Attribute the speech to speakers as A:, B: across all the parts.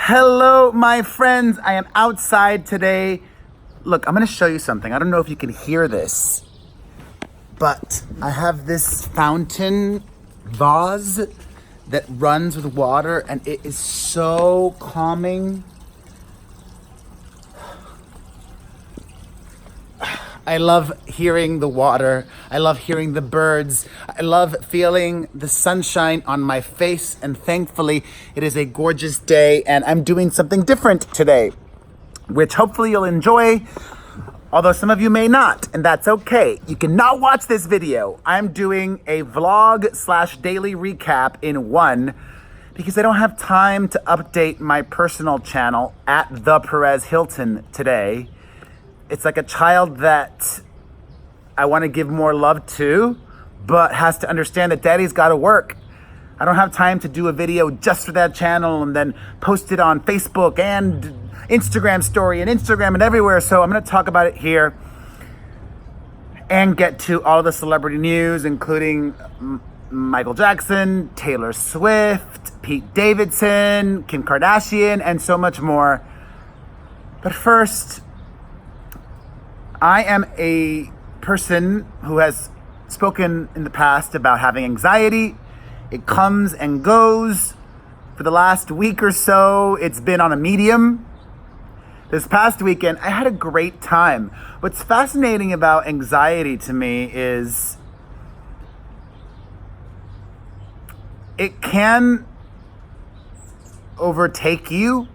A: Hello, my friends. I am outside today. Look, I'm going to show you something. I don't know if you can hear this, but I have this fountain vase that runs with water, and it is so calming. I love hearing the water. I love hearing the birds. I love feeling the sunshine on my face. And thankfully, it is a gorgeous day and I'm doing something different today, which hopefully you'll enjoy, although some of you may not, and that's okay. You cannot watch this video. I'm doing a vlog/daily recap in one because I don't have time to update my personal channel at the Perez Hilton today. It's like a child that I want to give more love to, but has to understand that daddy's got to work. I don't have time to do a video just for that channel and then post it on Facebook and Instagram story and Instagram and everywhere. So I'm going to talk about it here and get to all the celebrity news, including Michael Jackson, Taylor Swift, Pete Davidson, Kim Kardashian, and so much more. But first, I am a person who has spoken in the past about having anxiety. It comes and goes. For the last week or so, it's been on a medium. This past weekend, I had a great time. What's fascinating about anxiety to me is it can overtake you,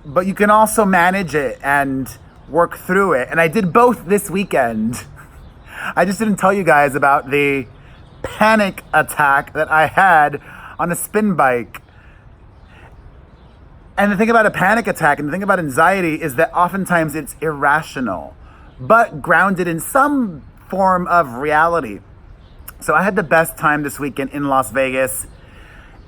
A: but you can also manage it and work through it. And I did both this weekend. I just didn't tell you guys about the panic attack that I had on a spin bike. And the thing about a panic attack and the thing about anxiety is that oftentimes it's irrational, but grounded in some form of reality. So I had the best time this weekend in Las Vegas.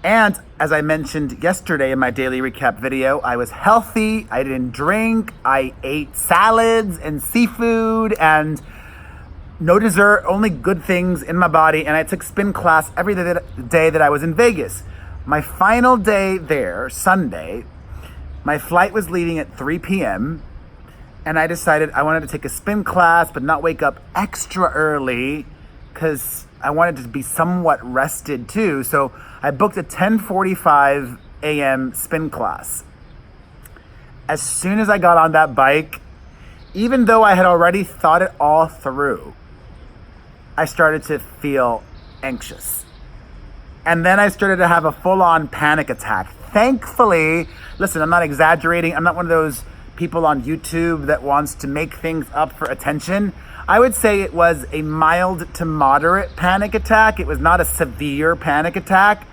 A: And as I mentioned yesterday in my daily recap video, I was healthy, I didn't drink, I ate salads and seafood and no dessert, only good things in my body. And I took spin class every day that I was in Vegas. My final day there, Sunday, my flight was leaving at 3 p.m. and I decided I wanted to take a spin class but not wake up extra early because I wanted to be somewhat rested too. So I booked a 10:45 a.m. spin class. As soon as I got on that bike, even though I had already thought it all through, I started to feel anxious. And then I started to have a full-on panic attack. Thankfully, listen, I'm not exaggerating. I'm not one of those people on YouTube that wants to make things up for attention. I would say it was a mild to moderate panic attack. It was not a severe panic attack.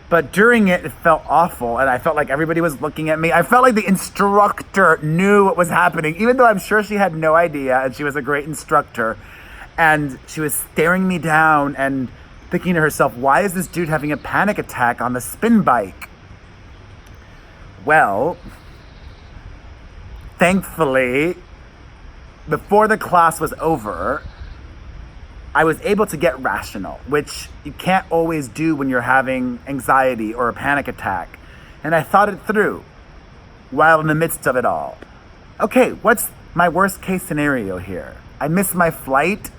A: But during it, it felt awful. And I felt like everybody was looking at me. I felt like the instructor knew what was happening, even though I'm sure she had no idea. And she was a great instructor. And she was staring me down and thinking to herself, why is this dude having a panic attack on the spin bike? Well, thankfully, before the class was over, I was able to get rational, which you can't always do when you're having anxiety or a panic attack. And I thought it through while in the midst of it all. Okay, what's my worst case scenario here? I missed my flight.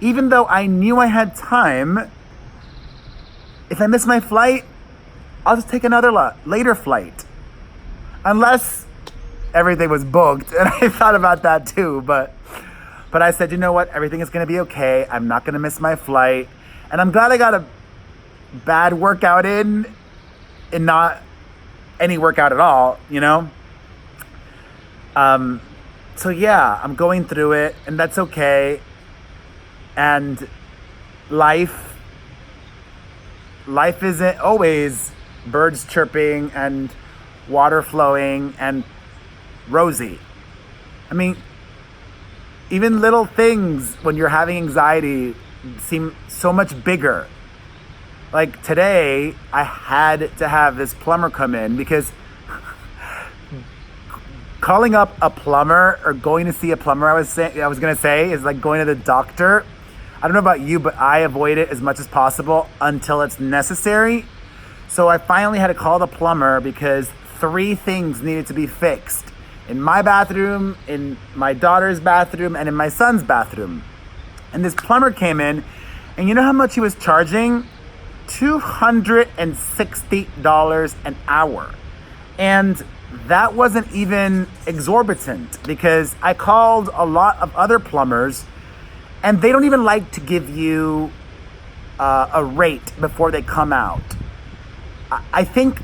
A: Even though I knew I had time, if I miss my flight, I'll just take another later flight. Unless everything was booked, and I thought about that too, but I said, you know what, everything is gonna be okay. I'm not gonna miss my flight. And I'm glad I got a bad workout in and not any workout at all, you know? So yeah, I'm going through it and that's okay. And life isn't always birds chirping and water flowing and rosy. I mean, even little things when you're having anxiety seem so much bigger. Like today, I had to have this plumber come in because calling up a plumber or going to see a plumber, I was gonna say, is like going to the doctor. I don't know about you, but I avoid it as much as possible until it's necessary. So I finally had to call the plumber because 3 things needed to be fixed. In my bathroom, in my daughter's bathroom, and in my son's bathroom. And this plumber came in, and you know how much he was charging? $260 an hour. And that wasn't even exorbitant because I called a lot of other plumbers and they don't even like to give you a rate before they come out. I think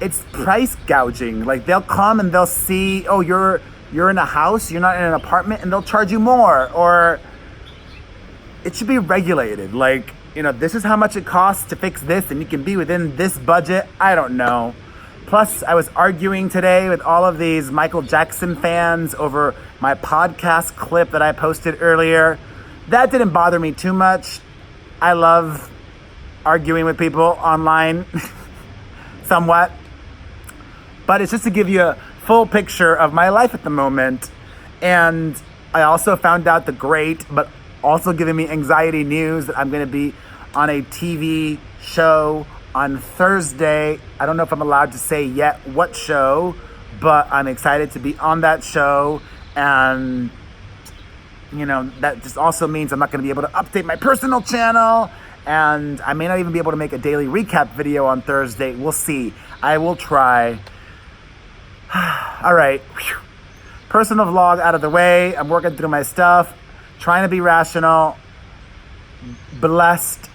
A: it's price gouging. Like they'll come and they'll see, oh, you're in a house, you're not in an apartment, and they'll charge you more. Or it should be regulated. Like, you know, this is how much it costs to fix this and you can be within this budget. I don't know. Plus, I was arguing today with all of these Michael Jackson fans over my podcast clip that I posted earlier. That didn't bother me too much. I love arguing with people online, somewhat. But it's just to give you a full picture of my life at the moment. And I also found out the great, but also giving me anxiety news that I'm going to be on a TV show on Thursday. I don't know if I'm allowed to say yet what show, but I'm excited to be on that show. And, you know, that just also means I'm not going to be able to update my personal channel. And I may not even be able to make a daily recap video on Thursday. We'll see. I will try. All right. Personal vlog out of the way. I'm working through my stuff, trying to be rational, blessed.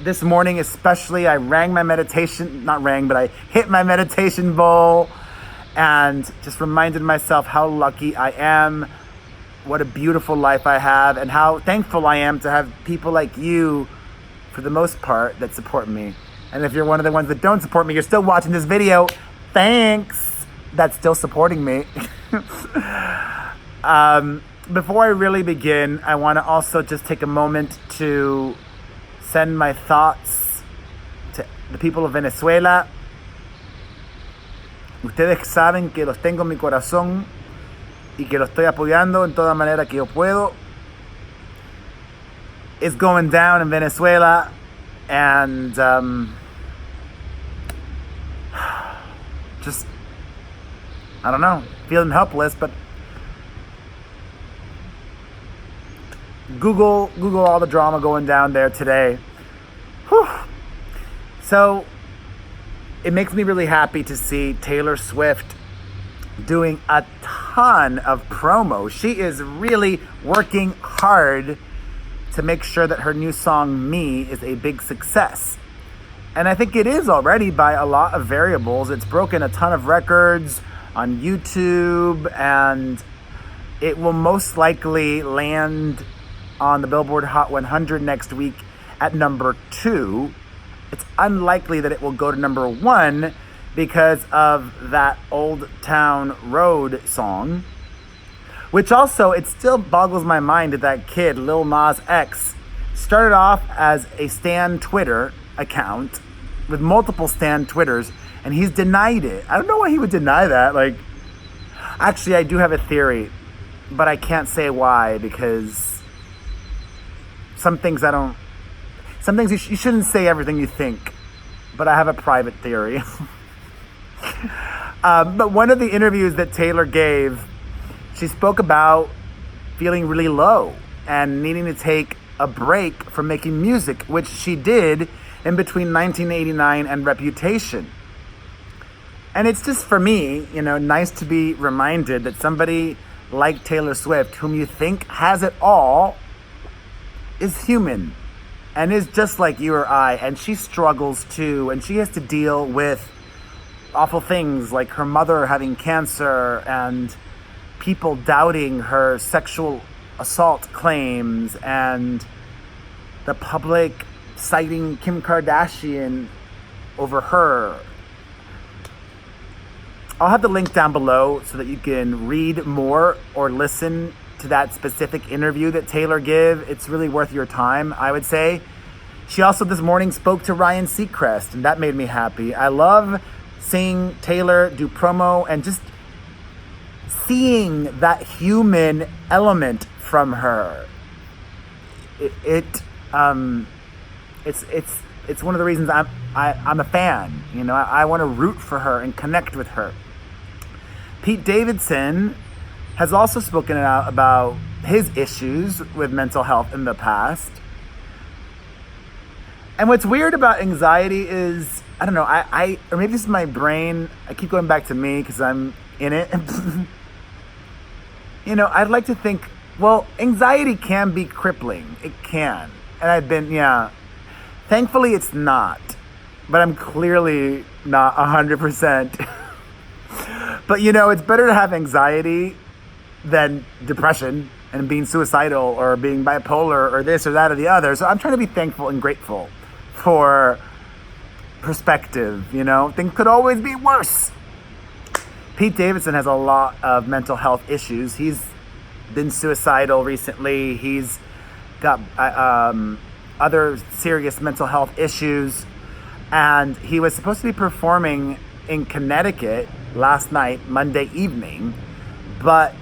A: This morning especially, I hit my meditation bowl and just reminded myself how lucky I am, what a beautiful life I have, and how thankful I am to have people like you, for the most part, that support me. And if you're one of the ones that don't support me, you're still watching this video, thanks. That's still supporting me. Before I really begin, I want to also just take a moment to send my thoughts to the people of Venezuela. Ustedes saben que los tengo en mi corazón y que los estoy apoyando en toda manera que yo puedo. It's going down in Venezuela, and just, I don't know, feeling helpless, but Google all the drama going down there today. Whew. So it makes me really happy to see Taylor Swift doing a ton of promo. She is really working hard to make sure that her new song, Me, is a big success. And I think it is already by a lot of variables. It's broken a ton of records on YouTube, and it will most likely land on the Billboard Hot 100 next week at number 2. It's unlikely that it will go to number 1 because of that Old Town Road song, which also, it still boggles my mind that that kid, Lil Nas X, started off as a Stan Twitter account with multiple Stan Twitters, and he's denied it. I don't know why he would deny that. Like, actually, I do have a theory, but I can't say why, because some things you shouldn't say everything you think, but I have a private theory. But one of the interviews that Taylor gave, she spoke about feeling really low and needing to take a break from making music, which she did in between 1989 and Reputation. And it's just, for me, you know, nice to be reminded that somebody like Taylor Swift, whom you think has it all, is human and is just like you or I, and she struggles too, and she has to deal with awful things like her mother having cancer and people doubting her sexual assault claims and the public citing Kim Kardashian over her. I'll have the link down below so that you can read more or listen to that specific interview that Taylor gave. It's really worth your time, I would say. She also this morning spoke to Ryan Seacrest, and that made me happy. I love seeing Taylor do promo and just seeing that human element from her. It's It's one of the reasons I'm a fan. You know, I want to root for her and connect with her. Pete Davidson has also spoken out about his issues with mental health in the past. And what's weird about anxiety is, I don't know, or maybe this is my brain. I keep going back to me because I'm in it. You know, I'd like to think, well, anxiety can be crippling. It can. And thankfully it's not. But I'm clearly not 100%. But, you know, it's better to have anxiety than depression and being suicidal or being bipolar or this or that or the other. So I'm trying to be thankful and grateful for perspective, you know? Things could always be worse. Pete Davidson has a lot of mental health issues. He's been suicidal recently. He's got other serious mental health issues. And he was supposed to be performing in Connecticut last night, Monday evening, but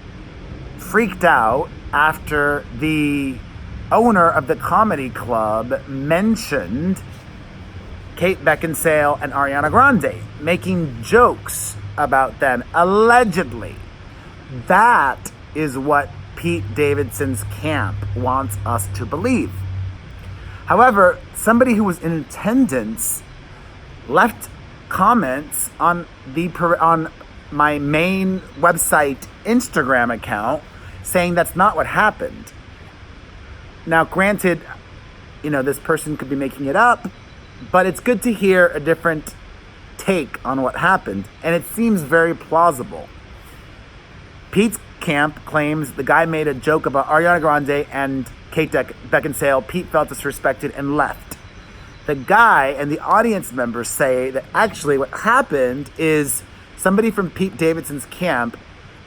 A: freaked out after the owner of the comedy club mentioned Kate Beckinsale and Ariana Grande, making jokes about them, allegedly. That is what Pete Davidson's camp wants us to believe. However, somebody who was in attendance left comments on my main website Instagram account saying that's not what happened. Now, granted, you know, this person could be making it up, but it's good to hear a different take on what happened, and it seems very plausible. Pete's camp claims the guy made a joke about Ariana Grande and Kate Beckinsale. Pete felt disrespected and left. The guy and the audience members say that actually what happened is somebody from Pete Davidson's camp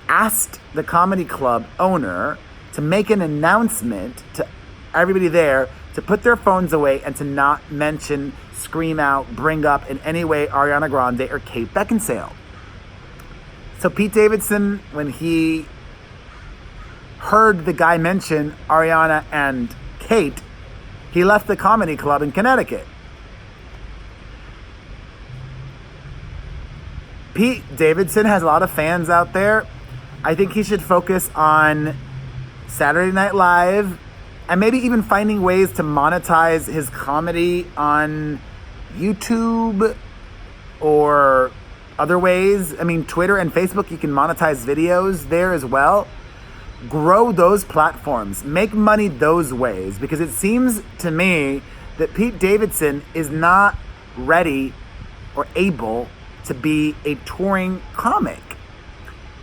A: asked the comedy club owner to make an announcement to everybody there to put their phones away and to not mention, scream out, bring up in any way Ariana Grande or Kate Beckinsale. So Pete Davidson, when he heard the guy mention Ariana and Kate, he left the comedy club in Connecticut. Pete Davidson has a lot of fans out there. I think he should focus on Saturday Night Live and maybe even finding ways to monetize his comedy on YouTube or other ways. I mean, Twitter and Facebook, you can monetize videos there as well. Grow those platforms. Make money those ways, because it seems to me that Pete Davidson is not ready or able to be a touring comic.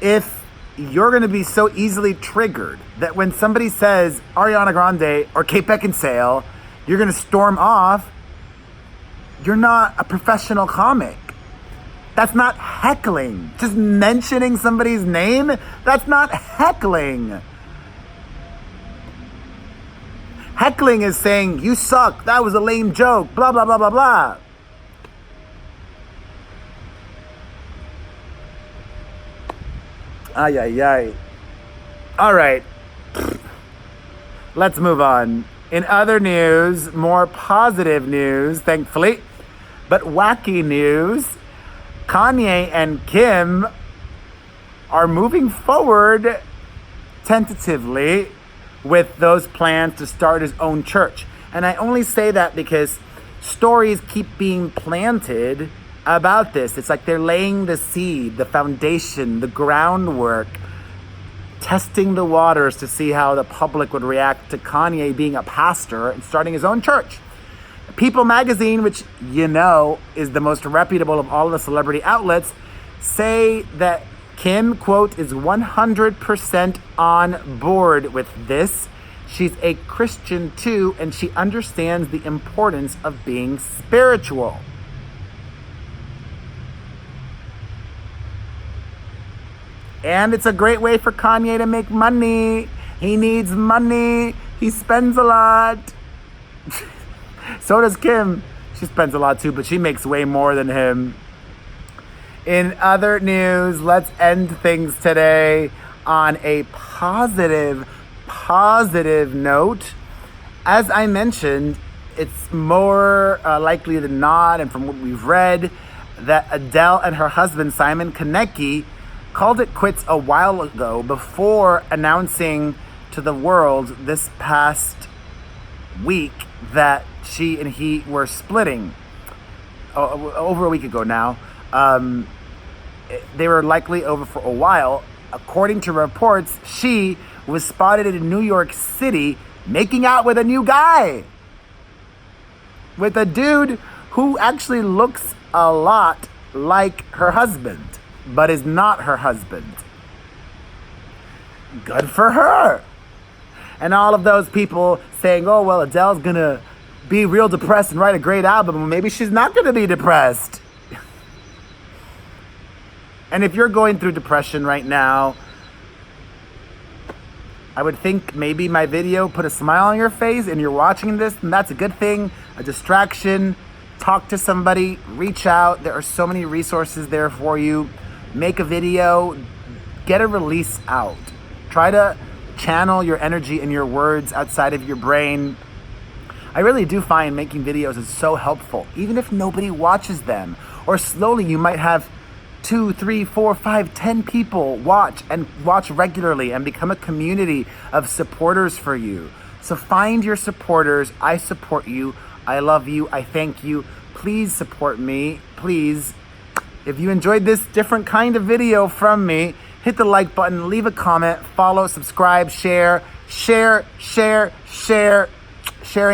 A: If you're going to be so easily triggered that when somebody says Ariana Grande or Kate Beckinsale, you're going to storm off, you're not a professional comic. That's not heckling. Just mentioning somebody's name, that's not heckling. Heckling is saying, you suck, that was a lame joke, blah, blah, blah, blah, blah. Ay, ay, ay. All right. Let's move on. In other news, more positive news, thankfully, but wacky news, Kanye and Kim are moving forward tentatively with those plans to start his own church. And I only say that because stories keep being planted about this. It's like they're laying the seed, the foundation, the groundwork, testing the waters to see how the public would react to Kanye being a pastor and starting his own church. People magazine, which you know is the most reputable of all the celebrity outlets, say that Kim, quote, is 100% on board with this. She's a Christian too, and she understands the importance of being spiritual. And it's a great way for Kanye to make money. He needs money. He spends a lot. So does Kim. She spends a lot too, but she makes way more than him. In other news, let's end things today on a positive note. As I mentioned it's more likely than not, and from what we've read, that Adele and her husband, Simon Konecki, called it quits a while ago before announcing to the world this past week that she and he were splitting. Over a week ago now. They were likely over for a while. According to reports, she was spotted in New York City making out with a new guy. With a dude who actually looks a lot like her husband, but is not her husband. Good for her. And all of those people saying, oh, well, Adele's gonna be real depressed and write a great album. Maybe she's not gonna be depressed. And if you're going through depression right now, I would think maybe my video put a smile on your face and you're watching this, and that's a good thing, a distraction. Talk to somebody, reach out. There are so many resources there for you. Make a video, get a release out. Try to channel your energy and your words outside of your brain. I really do find making videos is so helpful, even if nobody watches them. Or slowly you might have 2, 3, 4, 5, 10 people watch regularly and become a community of supporters for you. So find your supporters. I support you. I love you. I thank you. Please support me. Please. If you enjoyed this different kind of video from me, hit the like button, leave a comment, follow, subscribe, share. Sharing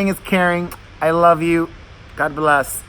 A: is caring. I love you. God bless.